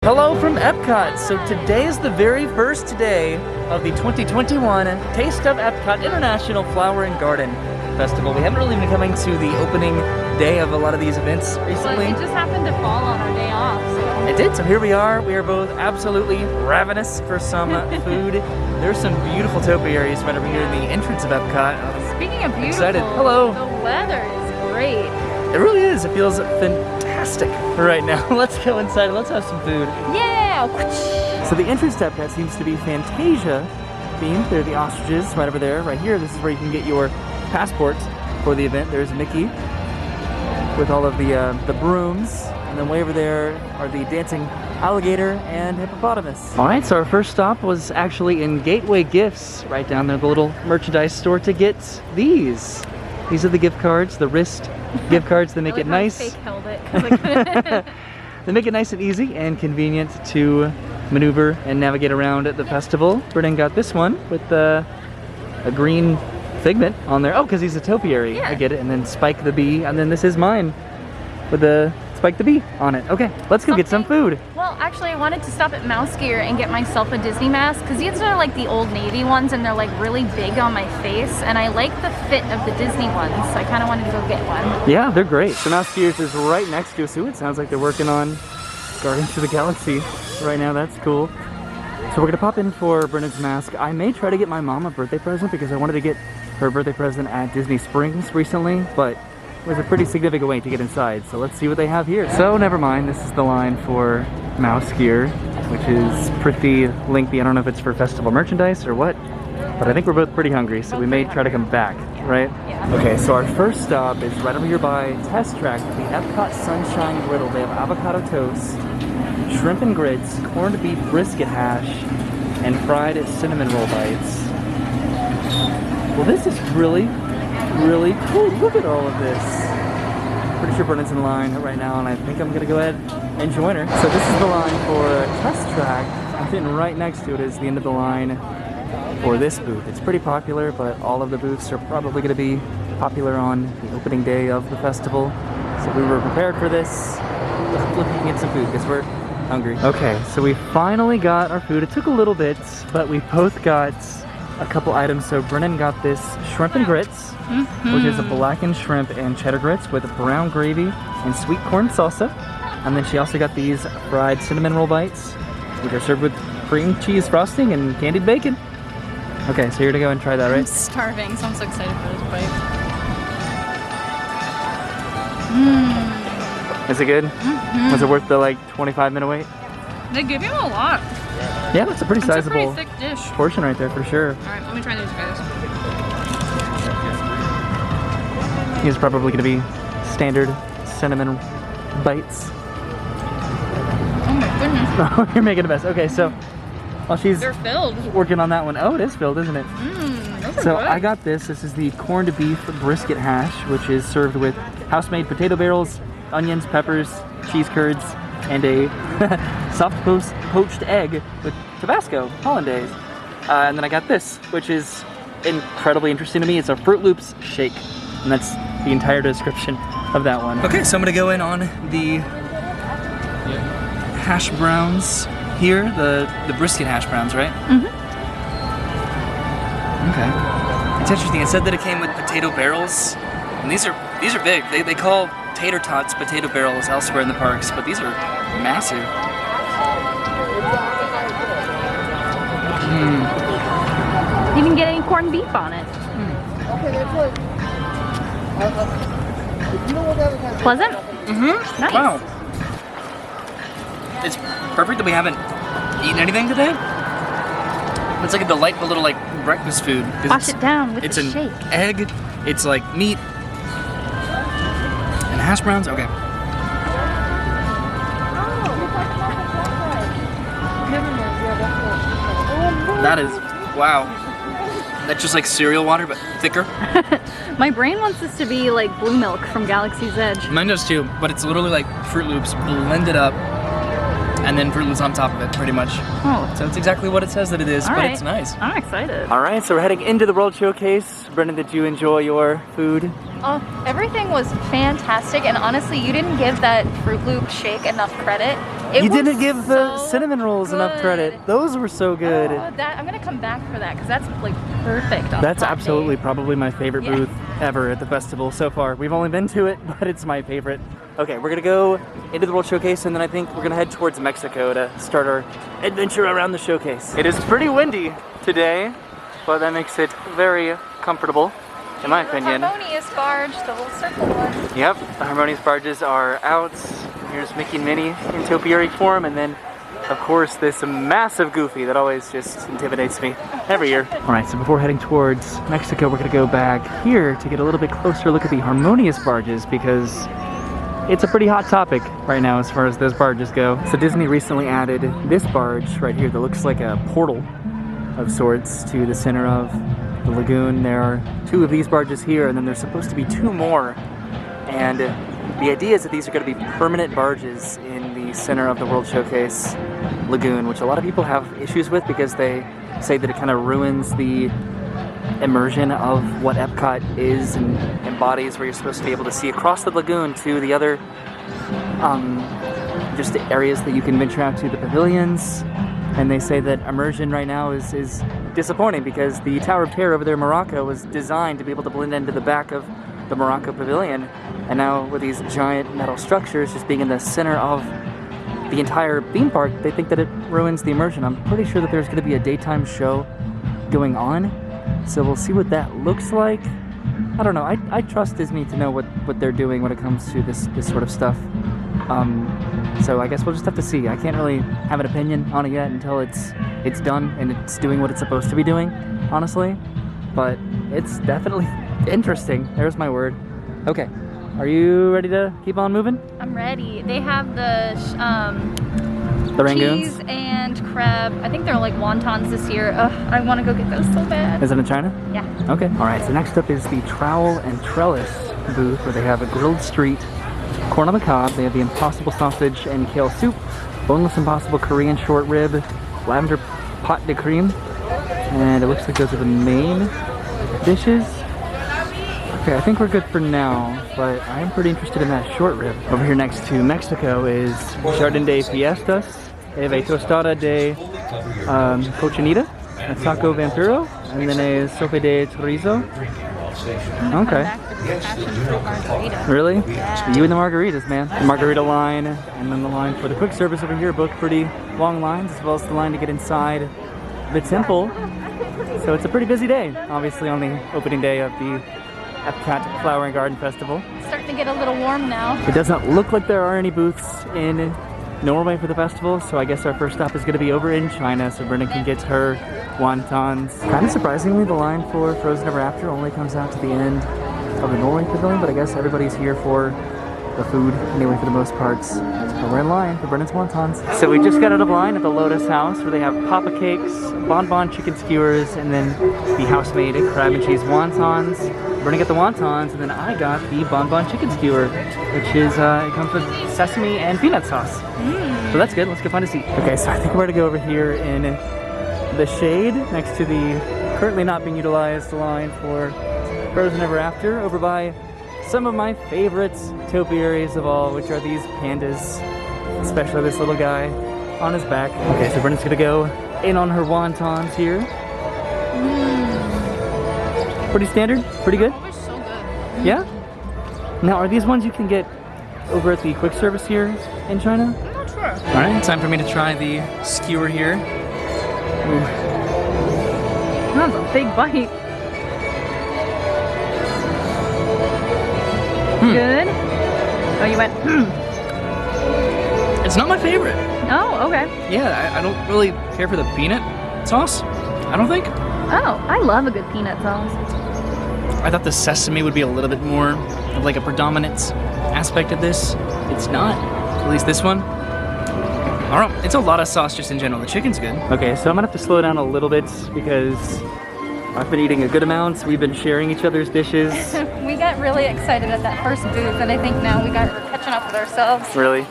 Hello from Epcot. So today is the very first day of the 2021 Taste of Epcot International Flower and Garden Festival. We haven't really been coming to the opening day of a lot of these events recently. Well, it just happened to fall on our day off, so. It did, so here we are. We are both absolutely ravenous for some food. There's some beautiful topiaries right over here in the entrance of Epcot. Speaking of beautiful, excited. Hello. The weather is great. It really is. It feels fantastic right now. Let's go inside and let's have some food. Yeah! So the entrance to Epcot seems to be Fantasia themed. There are the ostriches right over there. Right here, this is where you can get your passports for the event. There's Mickey with all of the brooms. And then way over there are the dancing alligator and hippopotamus. All right, so our first stop was actually in Gateway Gifts, right down there, the little merchandise store, to get these. These are the gift cards, the wrist gift cards. They make it nice. Fake held it, 'cause I couldn't. They make it nice and easy and convenient to maneuver and navigate around at the festival. Brennan got this one with a green figment on there. Oh, because he's a topiary. Yeah. I get it. And then Spike the Bee. And then this is mine with the Spike the Bee on it. Okay, let's go get some food. Well, actually, I wanted to stop at Mouse Gear and get myself a Disney mask, because these are like the Old Navy ones and they're like really big on my face, and I like the fit of the Disney ones, so I kind of wanted to go get one. Yeah, they're great. So Mouse Gears is right next to us. Ooh, it sounds like they're working on Guardians of the Galaxy right now. That's cool. So we're gonna pop in for Brennan's mask. I may try to get my mom a birthday present because I wanted to get her birthday present at Disney Springs recently, but it was a pretty significant wait to get inside. So let's see what they have here. So never mind, this is the line for Mouse Gear, which is pretty lengthy. I don't know if it's for festival merchandise or what, but I think we're both pretty hungry, so we may try to come back, right? Yeah. Okay, so our first stop is right over here by Test Track, the Epcot Sunshine Griddle. They have avocado toast, shrimp and grits, corned beef brisket hash, and fried cinnamon roll bites. Well, this is really cool. Look at all of this. Pretty sure Brennan's in line right now, and I think I'm gonna go ahead and join her. So this is the line for Test Track. I'm sitting right next to it is the end of the line for this booth. It's pretty popular, but all of the booths are probably gonna be popular on the opening day of the festival. So we were prepared for this. Looking to get some food because we're hungry. Okay, so we finally got our food. It took a little bit, but we both got a couple items. So Brennan got this shrimp and grits, which is a blackened shrimp and cheddar grits with brown gravy and sweet corn salsa. And then she also got these fried cinnamon roll bites, which are served with cream cheese frosting and candied bacon. Okay, so you're gonna go and try that, right? I'm starving, so I'm so excited for this bite. Is it good? Was it worth the like 25-minute wait? They give you a lot. Yeah, that's a pretty sizable It's a pretty thick dish. portion right there for sure. Alright, let me try these guys. These are probably gonna be standard cinnamon bites. Oh my goodness. Oh, you're making a mess. Okay, so while she's They're filled. working on that one. Oh, it is filled, isn't it? Those are So good. I got this. This is the corned beef brisket hash, which is served with house-made potato barrels, onions, peppers, cheese curds, and a soft poached egg with Tabasco hollandaise. And then I got this, which is incredibly interesting to me. It's a Fruit Loops shake, and that's the entire description of that one. Okay, so I'm gonna go in on the hash browns here, the brisket hash browns, right? Okay. It's interesting. It said that it came with potato barrels, and these are big. They call tater tots potato barrels elsewhere in the parks, but these are massive. You didn't get any corned beef on it. Pleasant? Nice. Wow. It's perfect that we haven't eaten anything today. It's like a delightful little like breakfast food. Wash it down with It's the an shake. egg. It's like meat and hash browns. Okay. That is wow. That's just like cereal water, but thicker. My brain wants this to be like blue milk from Galaxy's Edge. Mine does too, but it's literally like Fruit Loops blended up and then Fruit Loops on top of it, pretty much. Oh. So it's exactly what it says that it is, All but right. it's nice. I'm excited. All right, so we're heading into the World Showcase. Brendan, did you enjoy your food? Oh, everything was fantastic, and honestly, you didn't give that Fruit Loop shake enough credit. It You was didn't give the so cinnamon rolls enough good. credit. Those were so good. Oh, I'm gonna come back for that because that's like perfect. On That's a hot absolutely day. probably my favorite Yeah. booth ever at the festival so far. We've only been to it, but it's my favorite. Okay, we're gonna go into the World Showcase, and then I think we're gonna head towards Mexico to start our adventure around the showcase. It is pretty windy today, but that makes it very comfortable, in my opinion. The harmonious barge, the little circle one. Yep, the harmonious barges are out. Here's Mickey and Minnie in topiary form, and then, of course, this massive Goofy that always just intimidates me every year. All right, so before heading towards Mexico, we're gonna go back here to get a little bit closer look at the harmonious barges because it's a pretty hot topic right now as far as those barges go. So Disney recently added this barge right here that looks like a portal of sorts to the center of the lagoon. There are 2 of these barges here, and then there's supposed to be 2 more. And the idea is that these are going to be permanent barges in the center of the World Showcase lagoon, which a lot of people have issues with because they say that it kind of ruins the immersion of what Epcot is and embodies, where you're supposed to be able to see across the lagoon to the other just the areas that you can venture out to, the pavilions. And they say that immersion right now is disappointing because the Tower of Terror over there in Morocco was designed to be able to blend into the back of the Morocco Pavilion. And now with these giant metal structures just being in the center of the entire theme park, they think that it ruins the immersion. I'm pretty sure that there's going to be a daytime show going on, so we'll see what that looks like. I don't know. I trust Disney to know what they're doing when it comes to this sort of stuff. So I guess we'll just have to see. I can't really have an opinion on it yet until it's done and it's doing what it's supposed to be doing, honestly. But it's definitely interesting. There's my word. Okay, are you ready to keep on moving? I'm ready. They have the rangoons? cheese and crab. I think they're like wontons this year. Ugh, I want to go get those so bad. Is it in China? Yeah. Okay. All right, so next up is the Trowel and Trellis booth, where they have a grilled street, corn on the cob, they have the Impossible sausage and kale soup, boneless Impossible Korean short rib, lavender pot de creme, and it looks like those are the main dishes. Okay, I think we're good for now, but I am pretty interested in that short rib. Over here next to Mexico is Jardin de Fiestas. They have a tostada de cochinita, a taco vampiro, and then a sopa de chorizo. Okay. Really? Yeah. You and the margaritas, man. The margarita line, and then the line for the quick service over here, both pretty long lines, as well as the line to get inside the temple. So it's a pretty busy day, obviously on the opening day of the Epcot Flower and Garden Festival. It's starting to get a little warm now. It doesn't look like there are any booths in Norway for the festival, so I guess our first stop is going to be over in China so Brenda can get her wontons. Kind of surprisingly, the line for Frozen Ever After only comes out to the end of the Norway Pavilion, but I guess everybody's here for the food anyway for the most parts. So we're in line for Brendan's wontons. So we just got out of line at the Lotus House where they have papa cakes, bonbon chicken skewers, and then the house-made crab and cheese wontons. Brenda got the wontons, and then I got the bonbon chicken skewer, which is, it comes with sesame and peanut sauce. So that's good. Let's go find a seat. Okay, so I think we're gonna go over here in the shade next to the currently not being utilized line for Frozen Ever After, over by some of my favorite topiaries of all, which are these pandas, especially this little guy on his back. Okay, so Brenda's gonna go in on her wontons here. Pretty standard? Pretty good? Oh, they're so good. Yeah? Now, are these ones you can get over at the quick service here in China? I'm not sure. Alright, time for me to try the skewer here. Ooh. That's a big bite. Good? Oh, you went, It's not my favorite. Oh, okay. Yeah, I don't really care for the peanut sauce, I don't think. Oh, I love a good peanut sauce. I thought the sesame would be a little bit more of like a predominant aspect of this. It's not, at least this one. I don't know, it's a lot of sauce just in general. The chicken's good. Okay, so I'm gonna have to slow down a little bit because I've been eating a good amount. We've been sharing each other's dishes. We got really excited at that first booth, and I think now we're catching up with ourselves. Really?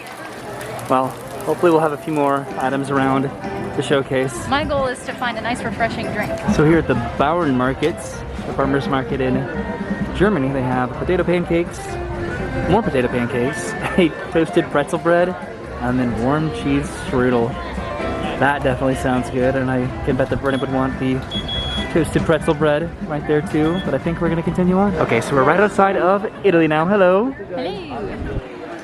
Well, Hopefully we'll have a few more items around the showcase. My goal is to find a nice refreshing drink. So here at the Bauern Markets, the farmers market in Germany, they have potato pancakes, more potato pancakes, a toasted pretzel bread, and then warm cheese strudel. That definitely sounds good, and I can bet that Brennan would want the toasted pretzel bread right there too, but I think we're gonna continue on. Okay, so we're right outside of Italy now. Hello. Hello.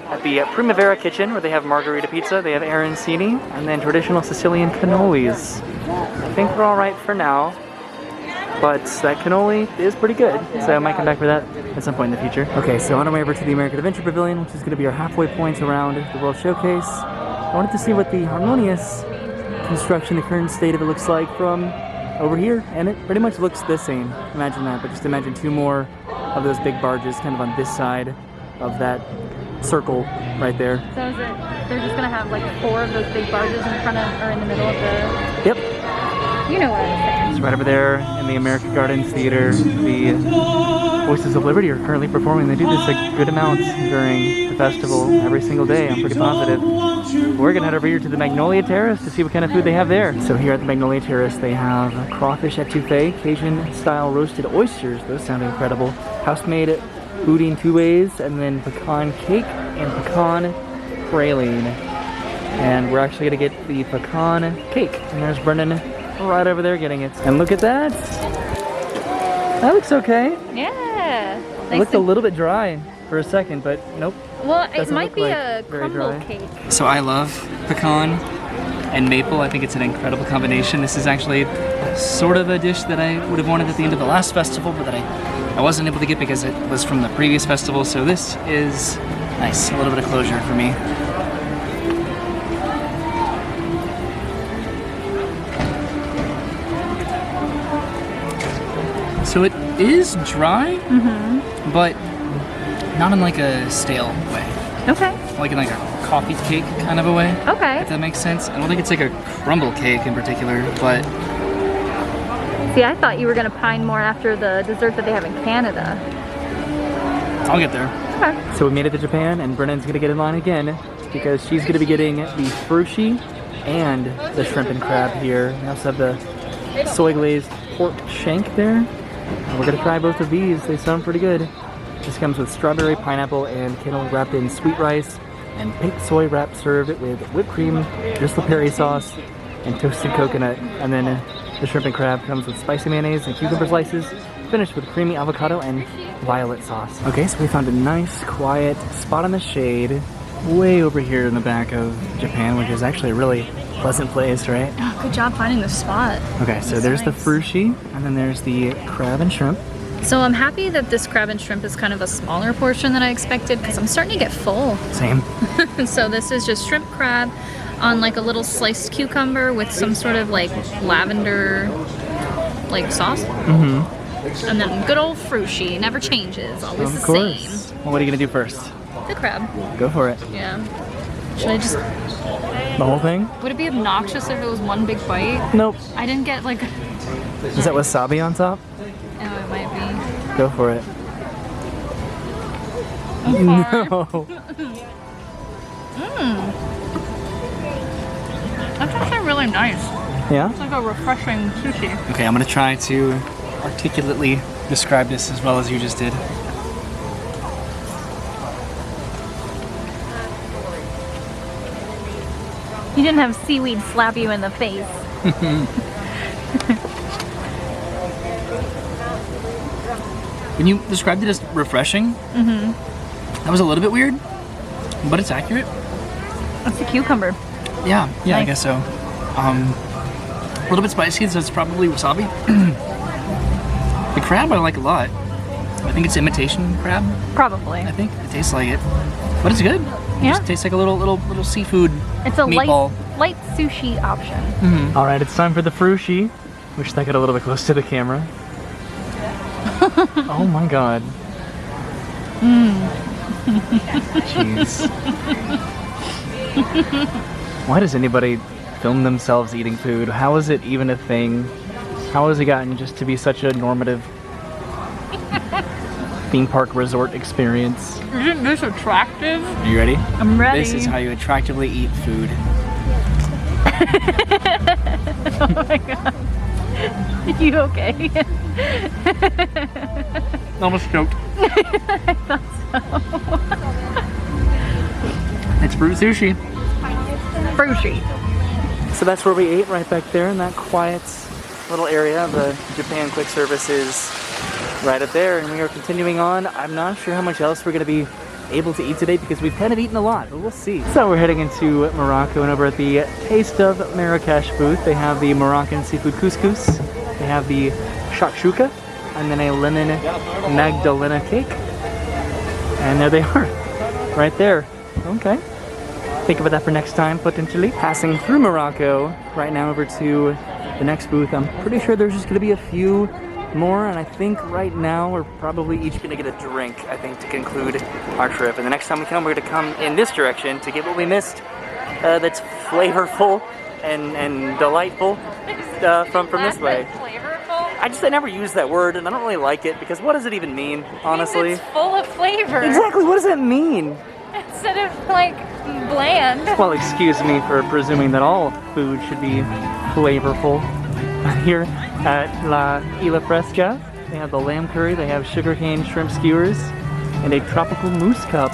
At the Primavera Kitchen, where they have margarita pizza, they have arancini, and then traditional Sicilian cannolis. I think we're all right for now, but that cannoli is pretty good, so I might come back for that at some point in the future. Okay, so on our way over to the American Adventure Pavilion, which is going to be our halfway point around the World Showcase. I wanted to see what the harmonious construction, the current state of it looks like from over here, and it pretty much looks the same. Imagine that, but just imagine two more of those big barges kind of on this side of that circle right there. So is it, they're just gonna have like 4 of those big barges in front of, or in the middle of the... Yep. You know what I was saying. It's right over there in the American Gardens Theater. The Voices of Liberty are currently performing. They do this a good amount during the festival every single day, I'm pretty positive. We're gonna head over here to the Magnolia Terrace to see what kind of food they have there. So here at the Magnolia Terrace, they have crawfish etouffee, Cajun-style roasted oysters. Those sound incredible. House-made boudin two ways, and then pecan cake and pecan praline. And we're actually gonna get the pecan cake. And there's Brendan right over there getting it. And look at that. That looks okay. Yeah. It looked a little bit dry for a second, but nope. Well, it Doesn't might look be like a very crumble dry. cake. So I love pecan and maple. I think it's an incredible combination. This is actually sort of a dish that I would have wanted at the end of the last festival, but that I wasn't able to get because it was from the previous festival. So this is nice, a little bit of closure for me. So it is dry, but not in like a stale way. Okay. Like in like a coffee cake kind of a way. Okay. If that makes sense. I don't think it's like a crumble cake in particular, but See, I thought you were gonna pine more after the dessert that they have in Canada. I'll get there. Okay. So we made it to Japan, and Brennan's gonna get in line again because she's gonna be getting the frushi and the shrimp and crab here. We also have the soy glazed pork shank there. And we're gonna try both of these. They sound pretty good. This comes with strawberry, pineapple, and kale wrapped in sweet rice, and pink soy wrap served with whipped cream, Bristol Perry sauce, and toasted coconut. And then the shrimp and crab comes with spicy mayonnaise and cucumber slices, finished with creamy avocado and violet sauce. Okay, so we found a nice, quiet spot in the shade, way over here in the back of Japan, which is actually a really pleasant place, right? Oh, good job finding the spot. Okay, so there's the frushi, and then there's the crab and shrimp. So I'm happy that this crab and shrimp is kind of a smaller portion than I expected because I'm starting to get full. Same. So this is just shrimp crab on like a little sliced cucumber with some sort of like lavender like sauce. And then good old frushi, never changes, always Of the course. same. Well, what are you gonna do first? The crab. Go for it. Yeah. Should I just... The whole thing? Would it be obnoxious if it was one big bite? Nope. I didn't get like... Is that wasabi on top? Oh, it might be. Go for it. I'm sorry. No. That's actually really nice. Yeah? It's like a refreshing sushi. Okay, I'm gonna try to articulately describe this as well as you just did. You didn't have seaweed slap you in the face. When you described it as refreshing, that was a little bit weird, but it's accurate. It's a cucumber. Yeah, I Nice. guess so. A little bit spicy, so it's probably wasabi. The crab I like a lot. I think it's imitation crab. Probably. I think it tastes like it, but it's good. It Yeah. just tastes like a little seafood It's a meatball. light sushi option. All right, it's time for the frushi. Wish that got a little bit close to the camera. Oh my god. Jeez. Why does anybody film themselves eating food? How is it even a thing? How has it gotten just to be such a normative theme park resort experience? Isn't this attractive? Are you ready? I'm ready. This is how you attractively eat food. Oh my god. You okay? Almost choked. I thought so. It's fruit sushi. Frushi. So that's where we ate, right back there in that quiet little area. The Japan quick service is right up there, and we are continuing on. I'm not sure how much else we're going to be able to eat today because we've kind of eaten a lot, but we'll see. So we're heading into Morocco, and over at the Taste of Marrakesh booth, they have the Moroccan seafood couscous, they have the shakshuka, and then a lemon magdalena cake. And there they are, right there. Okay. Think about that for next time, potentially. Passing through Morocco, right now over to the next booth. I'm pretty sure there's just gonna be a few more, and I think right now we're probably each gonna get a drink, I think, to conclude our trip. And the next time we come, we're gonna come in this direction to get what we missed that's flavorful and delightful from this way. I never use that word, and I don't really like it because what does it even mean, honestly? It's full of flavor. Exactly, what does that mean? Instead of like bland. Well, excuse me for presuming that all food should be flavorful. Here at La Isla Fresca, they have the lamb curry, they have sugarcane shrimp skewers, and a tropical mousse cup.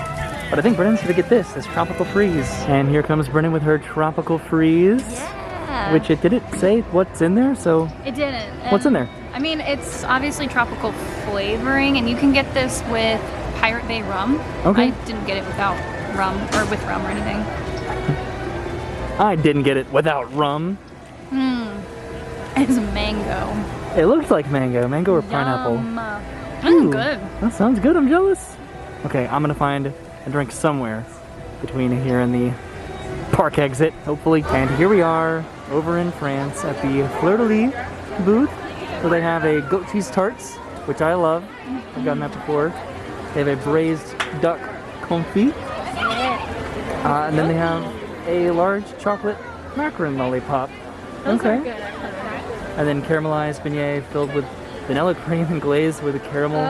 But I think Brennan's gonna get this tropical freeze. And here comes Brennan with her tropical freeze. Yeah. Which it didn't say what's in there, so... It didn't. What's in there? I mean, it's obviously tropical flavoring, and you can get this with Pirate Bay rum. Okay. I didn't get it without rum, or with rum or anything. I didn't get it without rum. It's mango. It looks like mango. Mango or pineapple. Ooh, good. That sounds good. I'm jealous. Okay, I'm gonna find a drink somewhere between here and the park exit, hopefully. And here we are over in France at the Fleur De Lis booth, where they have a goat cheese tarts, which I love. I've gotten that before. They have a braised duck confit. And then they have a large chocolate macaron lollipop. Those are good. And then caramelized beignet filled with vanilla cream and glazed with a caramel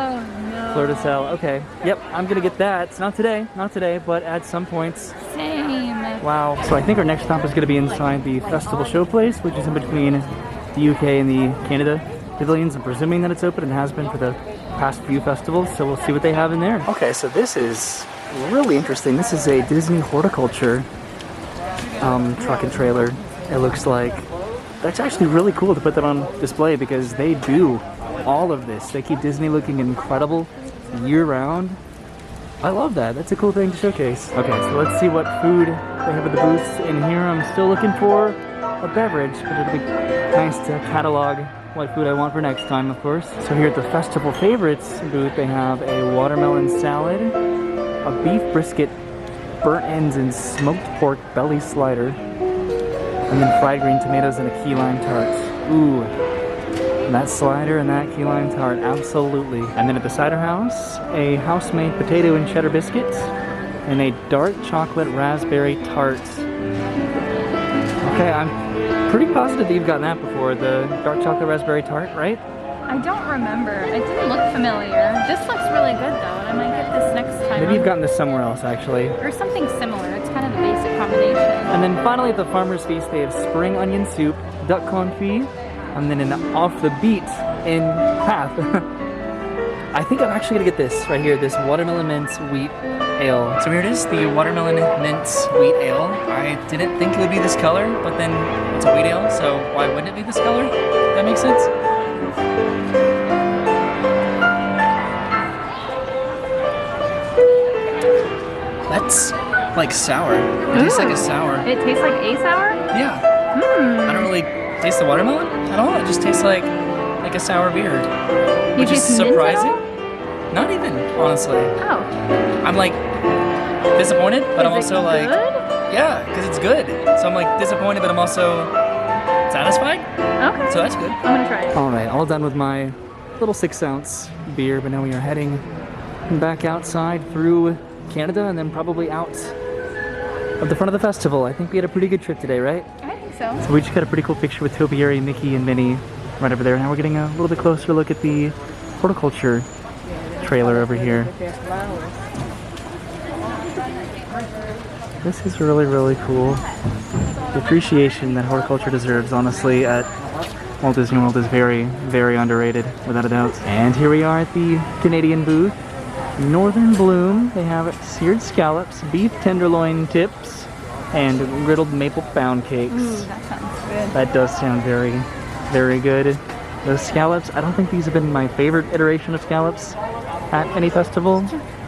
fleur de sel. Okay, yep, I'm gonna get that. It's not today, but at some points. Same. Wow. So I think our next stop is gonna be inside the festival showplace, which is in between the UK and the Canada pavilions. I'm presuming that it's open and has been for the past few festivals, so we'll see what they have in there. Okay, so this is really interesting. This is a Disney horticulture truck and trailer. It looks like that's actually really cool to put that on display because they do all of this. They keep Disney looking incredible year-round. I love that. That's a cool thing to showcase. Okay, so let's see what food they have at the booths in here. I'm still looking for a beverage, but it'll be nice to catalog what food I want for next time, of course. So here at the Festival Favorites booth, they have a watermelon salad, a beef brisket, burnt ends and smoked pork belly slider, and then fried green tomatoes and a key lime tart. Ooh, and that slider and that key lime tart, absolutely. And then at the cider house, a house-made potato and cheddar biscuit, and a dark chocolate raspberry tart. Okay, I'm pretty positive that you've gotten that before, the dark chocolate raspberry tart, right? I don't remember. It didn't look familiar. This looks really good though, and I might get this next time. Maybe you've gotten this somewhere else, actually. Or something similar. It's kind of the basic combination. And then finally at the Farmer's Feast, they have spring onion soup, duck confit, and then an off the beat in half. I think I'm actually gonna get this right here, this watermelon mince wheat ale. So here it is, the watermelon mince wheat ale. I didn't think it would be this color, but then it's a wheat ale, so why wouldn't it be this color? That makes sense? That's like sour. It tastes like a sour. It tastes like a sour? Yeah. I don't really taste the watermelon at all. It just tastes like a sour beer. Which is surprising. Not even, honestly. Oh. I'm like disappointed, but I'm also like, good? yeah, because it's good. So I'm like disappointed, but I'm also satisfied. Okay. So that's good. I'm gonna try it. All right, all done with my little 6-ounce beer, but now we are heading back outside through Canada and then probably out of the front of the festival. I think we had a pretty good trip today, right? I think so. So we just got a pretty cool picture with Topiary, Mickey, and Minnie right over there. Now we're getting a little bit closer look at the horticulture trailer over here. This is really, really cool. The appreciation that horticulture deserves, honestly, at Walt Disney World is very, very underrated, without a doubt. And here we are at the Canadian booth. Northern Bloom. They have seared scallops, beef tenderloin tips, and griddled maple pound cakes. Ooh, that sounds good. That does sound very, very good. Those scallops, I don't think these have been my favorite iteration of scallops at any festival.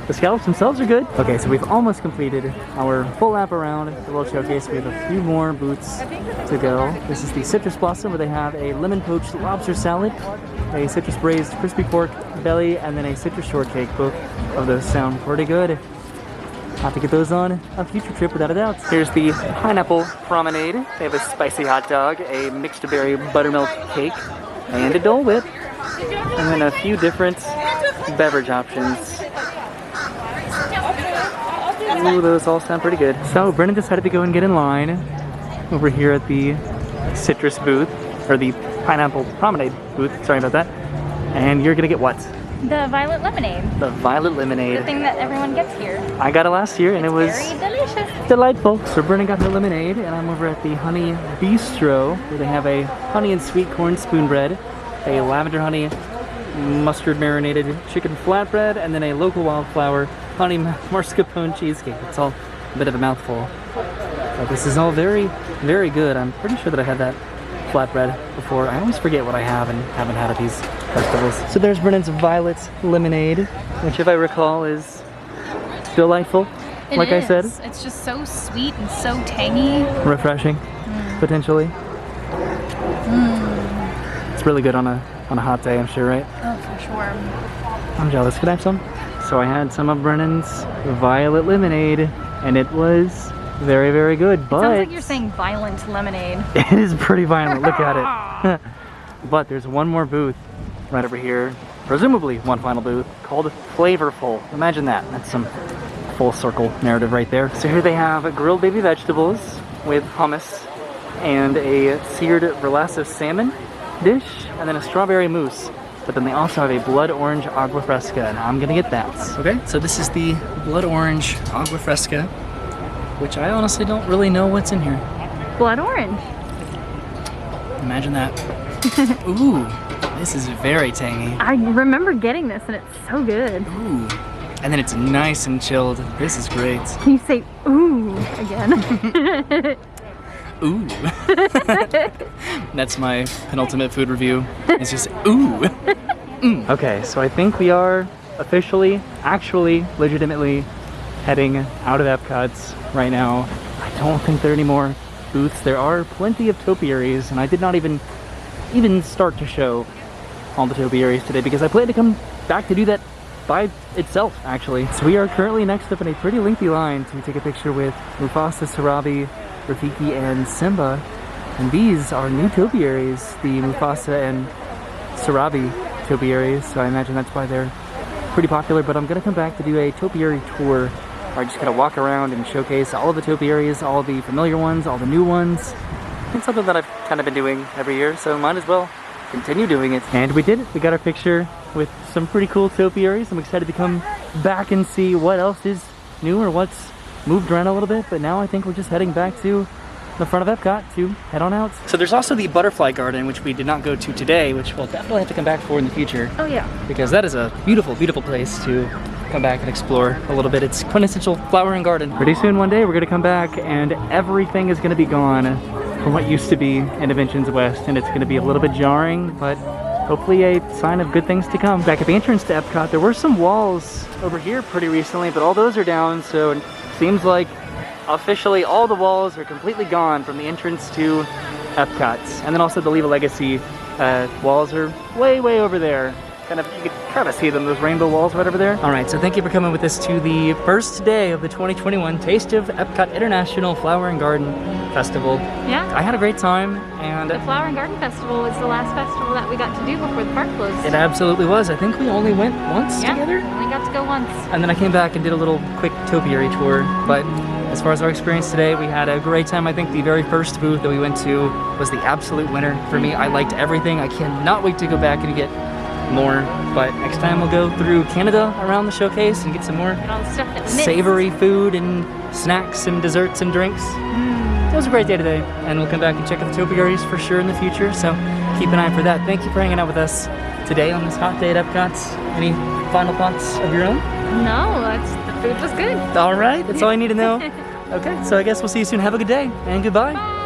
The scallops themselves are good. Okay, so we've almost completed our full lap around the World Showcase. We have a few more booths to go. This is the Citrus Blossom, where they have a lemon poached lobster salad, a citrus braised crispy pork belly, and then a citrus shortcake. Both of those sound pretty good. Have to get those on a future trip without a doubt. Here's the Pineapple Promenade. They have a spicy hot dog, a mixed berry buttermilk cake, and a Dole Whip, and then a few different beverage options. Ooh, those all sound pretty good. So Brennan decided to go and get in line over here at the citrus booth, or the Pineapple Promenade booth, sorry about that. And you're gonna get what? The violet lemonade. The violet lemonade. The thing that everyone gets here. I got it last year and it was Very delicious. delightful. So Brennan got her lemonade and I'm over at the Honey Bistro, where they have a honey and sweet corn spoon bread, a lavender honey mustard marinated chicken flatbread, and then a local wildflower honey mascarpone cheesecake. It's all a bit of a mouthful. But this is all very, very good. I'm pretty sure that I had that flatbread before. I always forget what I have and haven't had at these festivals. So there's Brennan's Violet Lemonade, which if I recall is delightful, like I said. It's just so sweet and so tangy. Refreshing, potentially. It's really good on a hot day, I'm sure, right? Oh, for sure. I'm jealous. Could I have some? So I had some of Brennan's Violet Lemonade, and it was very, very good. But sounds like you're saying violent lemonade. it is pretty violent. Look at it. But there's one more booth right over here, presumably one final booth, called Flavorful. Imagine that. That's some full circle narrative right there. So here they have grilled baby vegetables with hummus and a seared verlasso salmon dish, and then a strawberry mousse. But then they also have a blood orange Agua Fresca, and I'm gonna get that. Okay, so this is the blood orange Agua Fresca, which I honestly don't really know what's in here. Blood orange. Imagine that. Ooh, this is very tangy. I remember getting this and it's so good. Ooh, and then it's nice and chilled. This is great. Can you say ooh again? Ooh. That's my penultimate food review. It's just ooh. Okay, so I think we are officially, actually, legitimately heading out of Epcot's right now. I don't think there are any more booths. There are plenty of topiaries, and I did not even start to show all the topiaries today because I plan to come back to do that by itself, actually. So we are currently next up in a pretty lengthy line to take a picture with Mufasa, Sarabi, Rafiki, and Simba. And these are new topiaries, the Mufasa and Sarabi topiaries, so I imagine that's why they're pretty popular. But I'm gonna come back to do a topiary tour where I just kind of walk around and showcase all of the topiaries, all the familiar ones, all the new ones. It's something that I've kind of been doing every year, so might as well continue doing it. And we did it. We got our picture with some pretty cool topiaries. I'm excited to come back and see what else is new or what's moved around a little bit, but now I think we're just heading back to the front of Epcot to head on out. So there's also the Butterfly Garden, which we did not go to today, which we'll definitely have to come back for in the future. Oh yeah. Because that is a beautiful, beautiful place to come back and explore a little bit. It's quintessential flower and garden. Pretty soon one day we're gonna come back and everything is gonna be gone from what used to be Interventions West, and it's gonna be a little bit jarring, but hopefully a sign of good things to come. Back at the entrance to Epcot, there were some walls over here pretty recently, but all those are down, so it seems like officially all the walls are completely gone from the entrance to Epcot. And then also the Leave a Legacy walls are way, way over there. You can kind of see them, those rainbow walls right over there. All right, so thank you for coming with us to the first day of the 2021 Taste of Epcot International Flower and Garden Festival. Yeah. I had a great time, and The Flower and Garden Festival was the last festival that we got to do before the park closed. it absolutely was. I think we only went once together. We got to go once. And then I came back and did a little quick topiary tour. But as far as our experience today, we had a great time. I think the very first booth that we went to was the absolute winner for me. I liked everything. I cannot wait to go back and get more. But next time we'll go through Canada around the showcase and get some more And all the stuff that missed. savory food and snacks and desserts and drinks. it was a great day today, and we'll come back and check out the topiaries for sure in the future, so keep an eye for that. Thank you for hanging out with us today on this hot day at Epcot. Any final thoughts of your own? No, the food was good. All right, that's all I need to know. Okay, so I guess we'll see you soon. Have a good day, and goodbye. Bye.